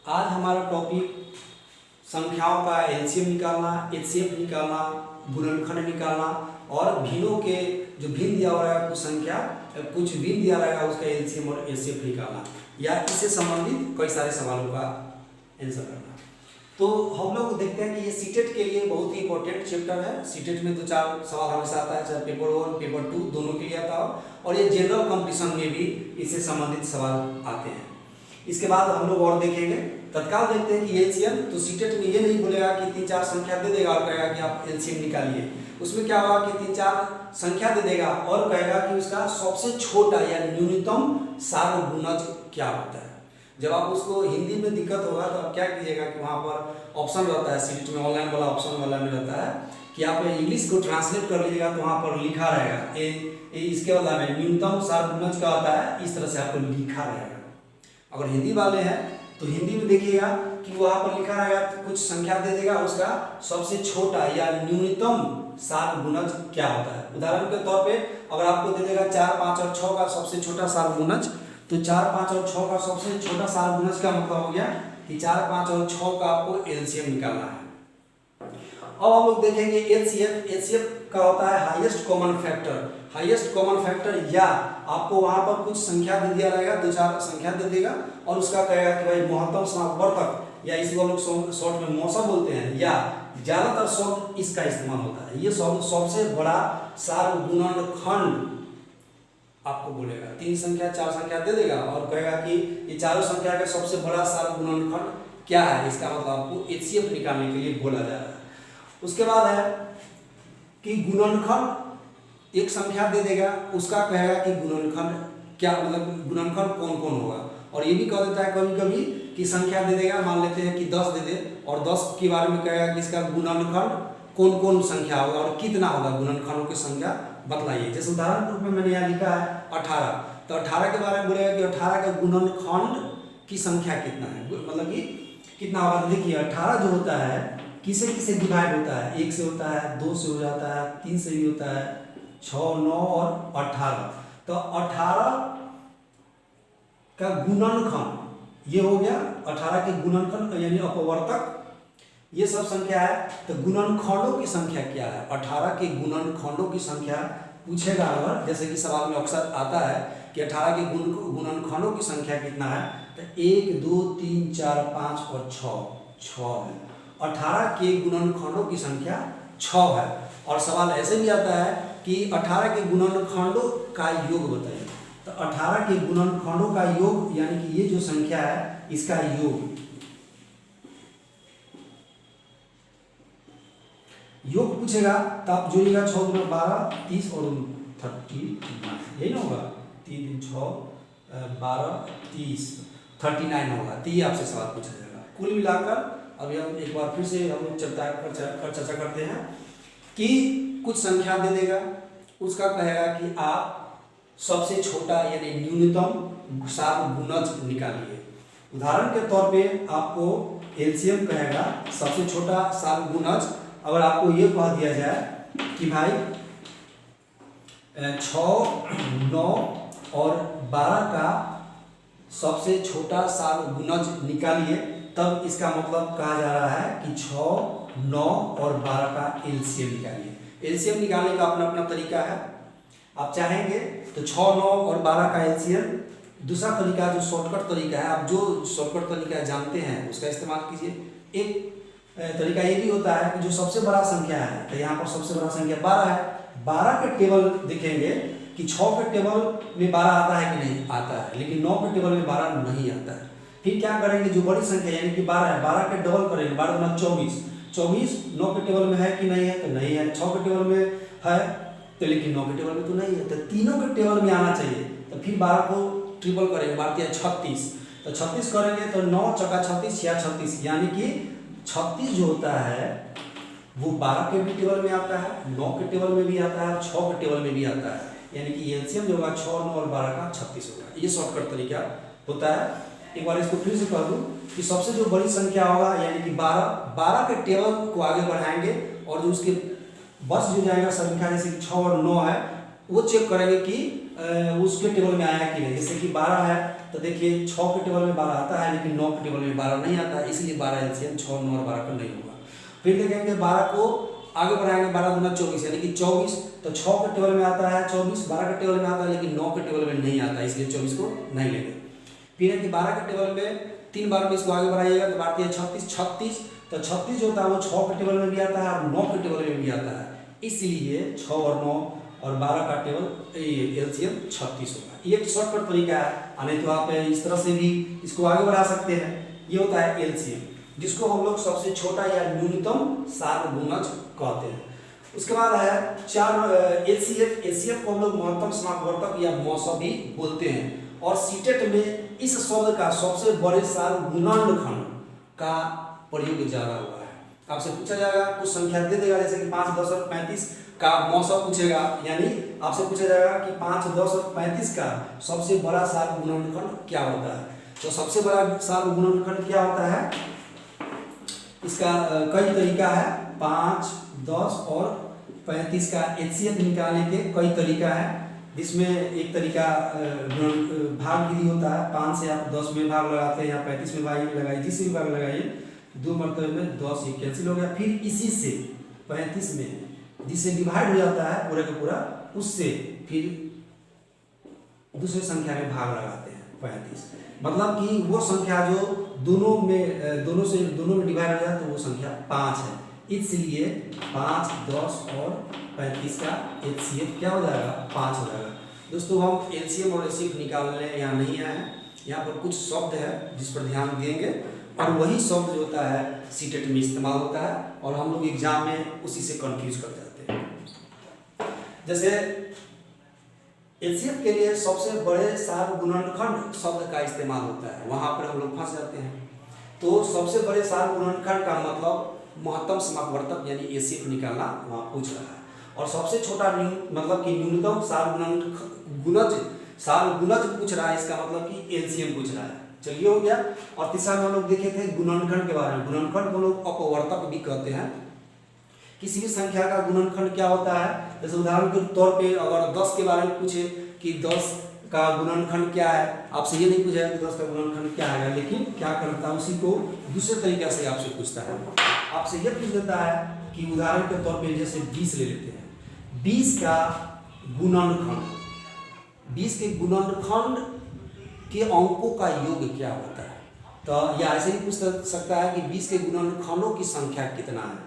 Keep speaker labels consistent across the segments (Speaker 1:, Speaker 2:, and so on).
Speaker 1: आज हमारा टॉपिक संख्याओं का एलसीएम निकालना, एचसीएफ निकालना, गुणनखंड निकालना और भिन्नों के जो भिन्न दिया हुआ है कुछ संख्या कुछ भिन्न दिया रहेगा उसका एलसीएम और एचसीएफ निकालना या इससे संबंधित कई सारे सवालों का आंसर करना। तो हम लोग देखते हैं कि ये सीटेट के लिए बहुत ही इंपॉर्टेंट चैप्टर है। सीटेट में 2-4 सवाल हमेशा आता है, चाहे पेपर 1 पेपर 2 दोनों के लिए आता हो और ये जनरल कंपटीशन में भी इससे संबंधित सवाल आते हैं। इसके बाद हम लोग और देखेंगे तत्काल देखते हैं कि एलसीएम। तो सीटेट में ये नहीं बोलेगा कि 3-4 संख्या दे देगा और कहेगा कि आप एलसीएम निकालिए। उसमें क्या होगा कि 3-4 संख्या दे देगा और कहेगा कि उसका सबसे छोटा या न्यूनतम सार्वगुणज क्या होता है। जब आप उसको हिंदी में दिक्कत होगा तो आप क्या कीजिएगा कि वहाँ पर ऑप्शन रहता है, सीट में ऑनलाइन वाला ऑप्शन वाला में रहता है कि आप इंग्लिश को ट्रांसलेट कर लीजिएगा तो वहाँ पर लिखा रहेगा इसके वाला में न्यूनतम सार्वगुणज क्या होता है, इस तरह से आपको लिखा रहेगा। अगर हिंदी वाले हैं तो हिंदी में देखिएगा कि वहाँ पर लिखा रहेगा कुछ संख्या दे देगा, उसका सबसे छोटा या न्यूनतम सार्वगुणज क्या होता है। उदाहरण के तौर पे अगर आपको दे देगा 4, 5 और 6 का सबसे छोटा सार्वगुणज, तो 4, 5 और 6 का सबसे छोटा सार्वगुणज का मतलब हो गया कि 4, 5 और 6 का आपको एलसीएम निकालना है। अब हम लोग देखेंगे एचसीएफ। एचसीएफ का होता है highest common factor. Highest common factor या आपको वहां पर कुछ संख्या दे दिया रहेगा, 2-4 संख्या दे देगा और उसका कहेगा कि भाई महत्तम समावर्तक या इसी को लोग शॉर्ट में मौसा बोलते हैं या ज्यादातर शब्द इसका इस्तेमाल होता है। ये सबसे बड़ा सार्वगुणनखंड आपको बोलेगा। 3 संख्या 4 संख्या दे देगा और कहेगा कि ये चारों संख्या का सबसे बड़ा सार्वगुणनखंड क्या है। इसका मतलब आपको एचसीएफ निकालने के लिए बोला जा रहा है। उसके बाद है कि गुणनखंड, एक संख्या दे देगा उसका कहेगा कि गुणनखंड क्या, मतलब गुणनखंड कौन कौन होगा। और ये भी कह देता है कभी कभी कि संख्या दे देगा, मान लेते हैं कि 10 दे दे और 10 के बारे में कहेगा कि इसका गुणनखंड कौन कौन संख्या होगा और कितना होगा, गुणनखंडों की संख्या बतलाइए। जैसे उदाहरण रूप में मैंने यहाँ लिखा है 18, तो 18 के बारे में बोलेगा कि 18 के गुणनखंड की संख्या कितना है, मतलब कि कितना होगा। देखिए 18 जो होता है किसे किसे डिवाइड होता है, 1 से होता है, 2 से हो जाता है, 3 से भी होता है, 6, 9 और 18। तो 18 का गुणनखंड ये हो गया, 18 के गुणनखंड यानी अपवर्तक ये सब संख्या है। तो गुणनखंडों की संख्या क्या है, 18 के गुणनखंडों की संख्या पूछेगा अगर, जैसे कि सवाल में अक्सर आता है कि 18 के गुणनखंडों की संख्या कितना है, तो 1, 2, 3, 4, 5 और 6 है। 18 के गुणनखंडों की संख्या 6 है। और सवाल ऐसे भी आता है कि 18 के गुणनखंडों का योग बताइए। तो 18 के गुणनखंडों का योग यानी कि ये जो संख्या है इसका योग पूछेगा तो आप जोड़िएगा 6 × 12, 30 और 39, यही ना होगा। 3, 6, 12, 30, 39 होगा। तो ये आपसे सवाल पूछा जाएगा। कुल मिलाकर अभी हम एक बार फिर से हम चर्चा करते हैं कि कुछ संख्या दे देगा, उसका कहेगा कि आप सबसे छोटा यानी न्यूनतम सार्वगुणज निकालिए। उदाहरण के तौर पे आपको एलसीएम कहेगा सबसे छोटा सार्वगुणज। अगर आपको ये कह दिया जाए कि भाई 6, 9 और 12 का सबसे छोटा सार्वगुणज निकालिए, तब इसका मतलब कहा जा रहा है कि 6, 9 और 12 का एलसीएम निकालिए। एलसीएम निकालने का अपना अपना तरीका है। आप चाहेंगे तो 6, 9 और 12 का एलसीएम। दूसरा तरीका जो शॉर्टकट तरीका है, आप जो शॉर्टकट तरीका जानते हैं उसका इस्तेमाल कीजिए। एक तरीका ये भी होता है कि जो सबसे बड़ा संख्या है, तो यहाँ पर सबसे बड़ा संख्या 12 है। 12 के टेबल देखेंगे कि 6 के टेबल में 12 आता है कि नहीं आता है, लेकिन 9 के टेबल में 12 नहीं आता है। फिर क्या करेंगे, जो बड़ी संख्या यानी कि 12 है, 12 के डबल करेंगे, 12 × 24, 24 9 के टेबल में है कि नहीं है, तो नहीं है। 6 के टेबल में है तो लेकिन 9 के टेबल में तो नहीं है, तो तीनों के टेबल में आना चाहिए। तो फिर 12 को ट्रिपल करेंगे, 12 × 36, तो 36 करेंगे तो 9 × 36 = 36, यानी कि 36 जो होता है वो 12 के भी टेबल में आता है, 9 के टेबल में भी आता है, 6 के टेबल में भी आता है। यानी कि एलसीएम जो होगा 6, 9 और 12 का 36 होगा। ये शॉर्टकट तरीका होता है। एक बार इसको फिर से कह दूं कि सबसे जो बड़ी संख्या होगा यानी कि 12 के टेबल को आगे बढ़ाएंगे और जो उसके बस जो जाएगा संख्या जैसे कि 6 और 9 है वो चेक करेंगे कि उसके टेबल में आया कि नहीं। जैसे कि 12 है तो देखिए 6 के टेबल में 12 आता है, लेकिन 9 के टेबल में 12 नहीं आता है, इसलिए 12 एलसीएम 6, 9 और 12 का नहीं होगा। फिर देखेंगे 12 को आगे बढ़ाएंगे, 12 दूना 24 यानी कि 24, तो 6 के टेबल में आता है 24, 12 के टेबल में आता है, लेकिन 9 के टेबल में नहीं आता है, इसलिए 24 को नहीं लेंगे। फिर है कि 12 के टेबल में 3 बार में इसको आगे बढ़ाइएगा तो बात है 36, तो 36 जो होता है वो 6 के टेबल में भी आता है और 9 के टेबल में भी आता है, इसलिए 6 और 9 और 12 का टेबल एलसीएम 36 होगा। ये एक शॉर्टकट तरीका है, नहीं तो आप इस तरह से भी इसको आगे बढ़ा सकते हैं। ये होता है एलसीएम, जिसको हम लोग सबसे छोटा या न्यूनतम सार्वगुणज कहते हैं। उसके बाद है 4 एचसीएफ। एचसीएफ को हम लोग महत्तम समापवर्तक या मौसम भी बोलते हैं, और सीटेट में इस शब्द का सबसे बड़े सार्वगुणनखंड का प्रयोग ज्यादा हुआ है। आपसे पूछा जाएगा, कुछ संख्या दे देगा, जैसे कि 5, 10 और 35 का मौसम पूछेगा, यानी आपसे पूछा जाएगा कि 5, 10 और 35 का सबसे बड़ा सार्वगुणनखंड क्या होता है। तो सबसे बड़ा सार्वगुणनखंड क्या होता है, इसका कई तरीका है। 5, 10 और 35 का एचसीएफ निकालने के कई तरीका है, जिसमें एक तरीका भाग विधि होता है। 5 से आप 10 में भाग लगाते हैं या 35 में भाग लगाइए, जिससे भी भाग लगाइए, 2 मरतबे में 10 ये कैंसिल हो गया। फिर इसी से 35 में जिससे डिवाइड हो जाता है पूरा का पूरा, उससे फिर दूसरी संख्या में भाग लगाते हैं 35, मतलब कि वो संख्या जो दोनों में डिवाइड हो जाए तो वो संख्या 5 है। इसलिए 5, 10 और 35 का एचसीएफ क्या हो जाएगा, 5 हो जाएगा। दोस्तों हम एलसीएम और एचसीएफ निकालने यहाँ नहीं आए हैं, यहाँ पर कुछ शब्द है जिस पर ध्यान देंगे, और वही शब्द जो होता है सीटेट में इस्तेमाल होता है, और हम लोग एग्जाम में उसी से कंफ्यूज कर जाते हैं। जैसे एचसीएफ के लिए सबसे बड़े सार्वगुणनखंड शब्द का इस्तेमाल होता है, वहां पर हम लोग फंस जाते हैं। तो सबसे बड़े सार्वगुणनखंड का मतलब महत्तम समापवर्तक यानी एचसीएफ निकालना वहां पूछ रहा है, और सबसे छोटा मतलब कि न्यूनतम सार्वगुणज पूछ रहा है, इसका मतलब कि एलसीएम पूछ रहा है। चलिए हो गया। और तीसरा में हम लोग देखे थे गुणनखंड के बारे में। गुणनखंड को लोग अपवर्तक भी कहते हैं। किसी भी संख्या का गुणनखंड क्या होता है, जैसे उदाहरण के तौर पे अगर 10 के बारे में पूछे कि 10 का गुणनखंड क्या है, आपसे ये नहीं पूछा कि 10 का गुणनखंड क्या है, लेकिन क्या करता है उसी को दूसरे तरीके से आपसे पूछता है। आपसे ये पूछ देता है कि उदाहरण के तौर पे जैसे 20 ले लेते हैं, 20 का गुणनखंड, 20 के गुणनखंड के अंकों का योग क्या होता है। तो यह ऐसे ही पूछ सकता है कि 20 के गुणनखंडों की संख्या कितना है।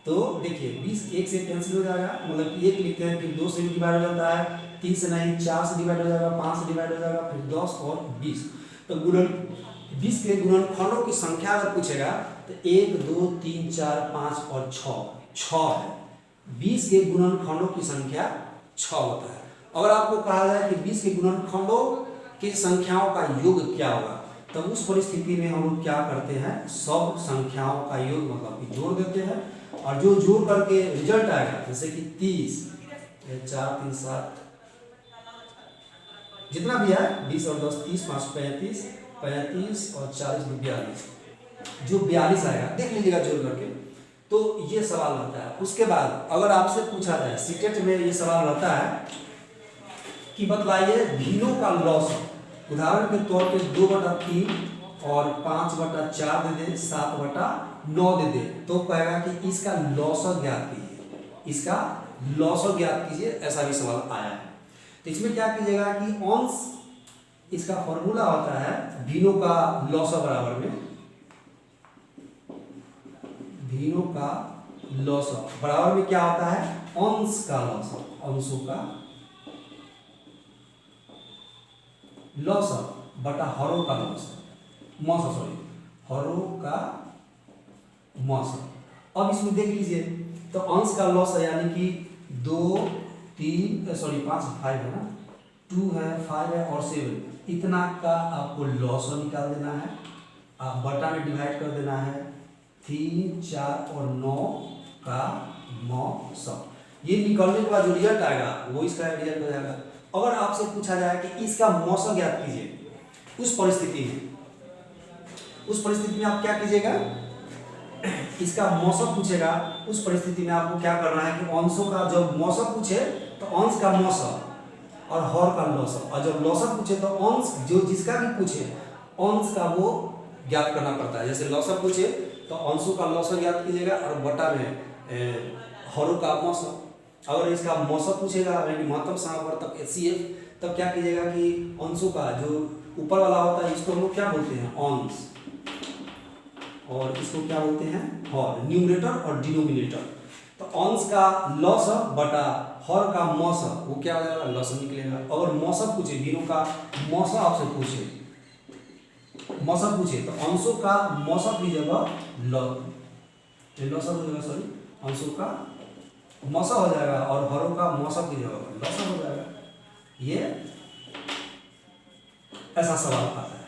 Speaker 1: तो देखिए 20 1 से कैंसिल हो जाएगा, मतलब 1 लिखते हैं, फिर 2 से भी डिवाइड हो जाता है, 3 से नहीं, 4 से डिवाइड हो जाएगा, 5 से डिवाइड हो जाएगा, फिर 10 और 20। तो 20 के गुणनखंडों की संख्या अगर पूछेगा तो 1, 2, 3, 4, 5 और 6 है। 20 के गुणनखंडों की संख्या 6 होता है। अगर आपको कहा जाए कि 20 के गुणनखंडों की संख्याओं का योग क्या होगा, तब उस परिस्थिति में हम लोग क्या करते हैं, सब संख्याओं का योग मतलब कि जोड़ देते हैं, और जो जोड़ करके रिजल्ट आएगा, जैसे कि 30, 4, 3, 7 जितना भी है, 20 और 10 30, 5 35, 35 और 40 42, जो 42 आएगा देख लीजिएगा जोड़ करके। तो ये सवाल रहता है। उसके बाद अगर आपसे पूछा जाए, सीटेट में ये सवाल रहता है कि बतलाइए भिन्नों का लॉस। उदाहरण के तौर पे 2/3 और 5/4 दे दे, 7/9 दे दे, तो कहेगा कि इसका लॉस ज्ञात कीजिए, इसका लॉस ज्ञात कीजिए, ऐसा भी सवाल आया है। तो इसमें क्या कीजिएगा कि अंश, इसका फॉर्मूला होता है भिन्नों का लॉस बराबर में, भिन्नों का लॉस बराबर में क्या होता है, अंश का लॉस, अंशों का लॉस बटा हरों का लॉस, हरों का मौस। अब इसमें देख लीजिए, तो अंश का लॉस है यानी कि 2, 3, 5 5 है ना, 2 है, 5 है और 7, इतना का आपको लॉस निकाल देना है, आप बटा में डिवाइड कर देना है, 3, 4 और 9 का मौस। ये निकलने के बाद जो रिजल्ट आएगा वो इसका रिजल्ट हो जाएगा। अगर आपसे पूछा जाए कि इसका मौसम ज्ञात कीजिए, उस परिस्थिति में आप क्या कीजिएगा, इसका मौसम पूछेगा, उस परिस्थिति में आपको क्या करना है कि अंशों का जब मौसम पूछे तो अंश का मौसम और हर का लॉसअप। और जब लॉसअप पूछे तो अंश जो जिसका भी पूछे अंश का वो ज्ञात करना पड़ता है। जैसे लॉसअप पूछे तो अंशों का लॉसअप ज्ञात कीजिएगा और बटा में हरों का मौसम। अगर इसका मौसम पूछेगा यानी कि महत्तम समावर्तक HCF, तब क्या कीजिएगा कि अंशों का जो ऊपर वाला होता है इसको हम लोग क्या बोलते हैं अंश, और इसको क्या बोलते हैं हर, न्यूमरेटर और डिनोमिनेटर। तो अंश का लॉसअप बटा हर का मौसम वो क्या हो जाएगा लॉसअप निकलेगा। अगर मौसम पूछे भिन्नों का मौसम आपसे पूछे मौसम पूछे तो अंशों का मौसम की जगह लॉसअप हो जाएगा, सॉरी अंशों का मौसम हो जाएगा और हरों का मौसम की जगह लॉसअप हो जाएगा। ये ऐसा सवाल आता है।